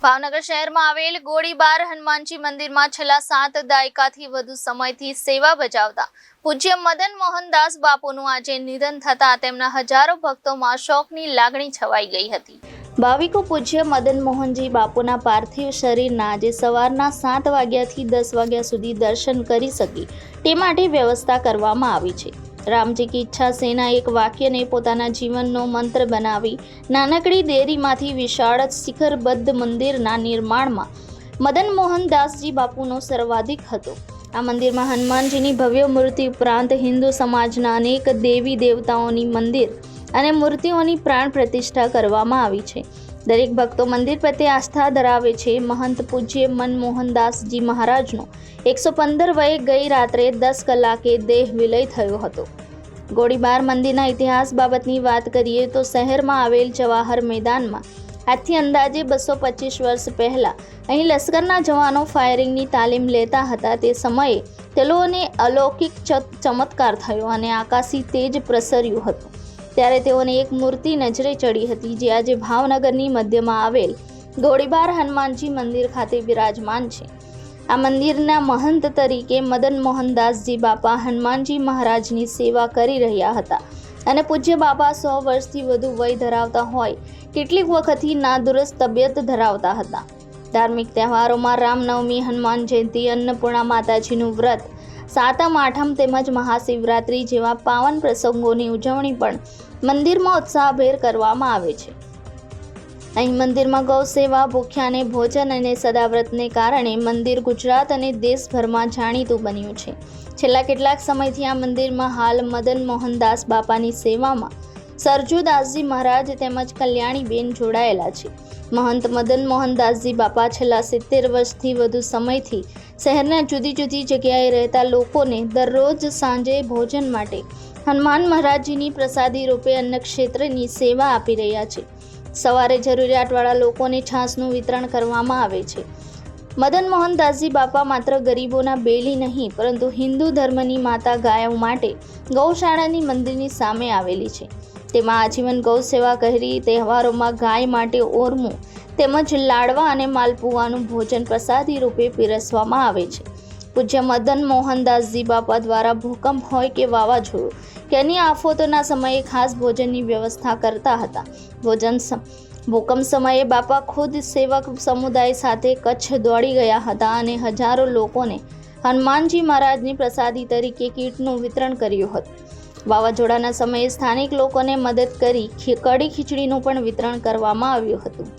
ભાવનગર શહેરમાં આવેલ ગોળીબાર હનુમાનજી મંદિરમાં છેલ્લા 7 દાયકાથી વધુ સમયથી સેવા બજાવતા પૂજ્ય મદન મોહનદાસ બાપુનું આજે નિધન થતાં તેમના હજારો ભક્તોમાં શોકની લાગણી છવાઈ ગઈ હતી। ભાવિકો પૂજ્ય મદન મોહનજી બાપુના પાર્થિવ શરીરના આજે સવારના 7 વાગ્યાથી 10 વાગ્યા સુધી દર્શન કરી શકે તે માટે વ્યવસ્થા કરવામાં આવી છે। રામજી કી ઈચ્છા સેના એક વાક્યને પોતાના જીવનનો મંત્ર બનાવી નાનકડી દેરીમાંથી વિશાળ શિખરબદ્ધ મંદિરના નિર્માણમાં મદન મોહનદાસજી બાપુનો સર્વાધિક હતો। આ મંદિરમાં હનુમાનજીની ભવ્ય મૂર્તિ ઉપરાંત હિન્દુ સમાજના અનેક દેવી દેવતાઓની મંદિર અને મૂર્તિઓની પ્રાણ પ્રતિષ્ઠા કરવામાં આવી છે। દરેક ભક્તો મંદિર પ્રત્યે આસ્થા ધરાવે છે। મહંત પૂજ્ય મનમોહનદાસજી મહારાજનો 115 વયે ગઈ રાત્રે 10 કલાકે દેહ વિલય થયો હતો। ગોળીબાર મંદિરના ઇતિહાસ બાબતની વાત કરીએ તો શહેરમાં આવેલ જવાહર મેદાનમાં આજથી અંદાજે 225 વર્ષ પહેલા અહીં લશ્કરના જવાનો ફાયરિંગની તાલીમ લેતા હતા। તે સમયે તેઓને અલૌકિક ચમત્કાર થયો અને આકાશી તેજ પ્રસર્યું હતું। ત્યારે તેઓને એક મૂર્તિ નજરે ચડી હતી જે આજે ભાવનગરની મધ્યમાં આવેલ ગોળીબાર હનુમાનજી મંદિર ખાતે વિરાજમાન છે। આ મંદિરના મહંત તરીકે મદન મોહનદાસજી બાપા હનુમાનજી મહારાજની સેવા કરી રહ્યા હતા અને પૂજ્ય બાપા 100 વર્ષથી વધુ વય ધરાવતા હોય કેટલીક વખતથી નાદુરસ્ત તબિયત ધરાવતા હતા। ધાર્મિક તહેવારોમાં રામનવમી, હનુમાન જયંતિ, અન્નપૂર્ણા માતાજીનું વ્રત, સાતમ આઠમ તેમજ મહાશિવરાત્રિ જેવા પાવન પ્રસંગોની ઉજવણી પણ મંદિરમાં ઉત્સાહભેર કરવામાં આવે છે। અહીં મંદિરમાં ગૌ સેવા, ભૂખ્યાને ભોજન અને સદાવ્રતને કારણે મંદિર ગુજરાત અને દેશભરમાં જાણીતું બન્યું છે। છેલ્લા કેટલાક સમયથી આ મંદિરમાં હાલ મદન મોહનદાસ બાપાની સેવામાં સરજુદાસજી મહારાજ તેમજ કલ્યાણીબેન જોડાયેલા છે। મહંત મદન મોહનદાસજી બાપા છેલ્લા 70 વર્ષથી વધુ સમયથી શહેરના જુદી જુદી જગ્યાએ રહેતા લોકોને દરરોજ સાંજે ભોજન માટે હનુમાન મહારાજજીની પ્રસાદી રૂપે અન્ન ક્ષેત્રની સેવા આપી રહ્યા છે। સવારે જરૂરિયાતવાળા લોકોને છાશનું વિતરણ કરવામાં આવે છે। મદન મોહનદાસજી બાપા માત્ર ગરીબોના બેલી નહીં પરંતુ હિન્દુ ધર્મની માતા ગાયો માટે ગૌશાળાની મંદિરની સામે આવેલી છે। તેમાં આજીવન ગૌ સેવા કરી તહેવારોમાં ગાય માટે ઓરમું તેમજ લાડવા અને માલપુવાનું ભોજન પ્રસાદી રૂપે પીરસવામાં આવે છે। પૂજ્ય મદન મોહનદાસજી બાપા દ્વારા ભૂકંપ હોય કે વાવાઝોડું કે અન્ય આફતોના સમયે ખાસ ભોજનની વ્યવસ્થા કરતા હતા। ભૂકંપ સમયે બાપા ખુદ સેવક સમુદાય સાથે કચ્છ દોડી ગયા હતા અને હજારો લોકોને હનુમાનજી મહારાજની પ્રસાદી તરીકે કીટનું વિતરણ કર્યું હતું। વાવાઝોડાના સમયે સ્થાનિક લોકોને મદદ કરી કડી ખીચડીનું પણ વિતરણ કરવામાં આવ્યું હતું।